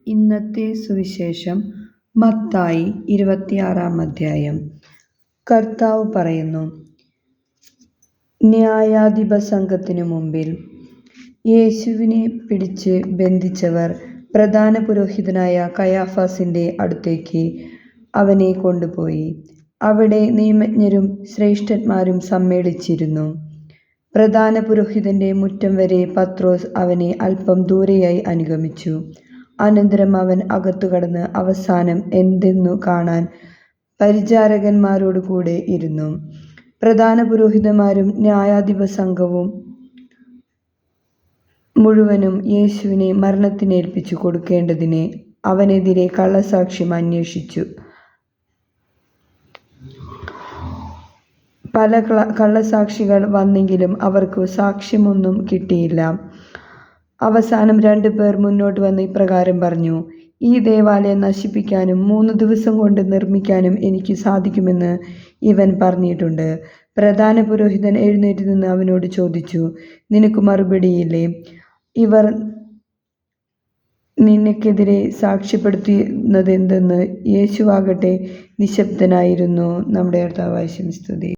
ഇന്നത്തെ സുവിശേഷം മത്തായി 26-ാം അധ്യായം. കർത്താവ് പറയുന്നു, ന്യായാധിപ സംഘത്തിനു മുമ്പിൽ. യേശുവിനെ പിടിച്ച് ബന്ധിച്ചവർ പ്രധാന പുരോഹിതനായ കയാഫാസിന്റെ അടുത്തേക്ക് അവനെ കൊണ്ടുപോയി. അവിടെ നിയമജ്ഞരും ശ്രേഷ്ഠന്മാരും സമ്മേളിച്ചിരുന്നു. പ്രധാന പുരോഹിതന്റെ മുറ്റം വരെ പത്രോസ് അവനെ അല്പം ദൂരെയായി അനുഗമിച്ചു. അനന്തരം അവൻ അകത്തു കടന്ന് അവസാനം എന്തെന്നു കാണാൻ പരിചാരകന്മാരോടു കൂടെ ഇരുന്നു. പ്രധാന പുരോഹിതന്മാരും ന്യായാധിപ സംഘവും മുഴുവനും യേശുവിനെ മരണത്തിനേൽപ്പിച്ചു കൊടുക്കേണ്ടതിന് അവനെതിരെ കള്ളസാക്ഷ്യം അന്വേഷിച്ചു. പല കള്ളസാക്ഷികൾ വന്നെങ്കിലും അവർക്ക് സാക്ഷ്യമൊന്നും കിട്ടിയില്ല. അവസാനം 2 പേർ മുന്നോട്ട് വന്ന് ഇപ്രകാരം പറഞ്ഞു: ഈ ദേവാലയം നശിപ്പിക്കാനും 3 ദിവസം കൊണ്ട് നിർമ്മിക്കാനും എനിക്ക് സാധിക്കുമെന്ന് ഇവൻ പറഞ്ഞിട്ടുണ്ട്. പ്രധാന പുരോഹിതൻ എഴുന്നേറ്റ് നിന്ന് അവനോട് ചോദിച്ചു, നിനക്ക് മറുപടിയില്ലേ? ഇവർ നിനക്കെതിരെ സാക്ഷ്യപ്പെടുത്തുന്നതെന്തെന്ന്? യേശുവാകട്ടെ നിശബ്ദനായിരുന്നു. നമ്മുടെ കർത്താവായ യേശുവിനെ സ്തുതി.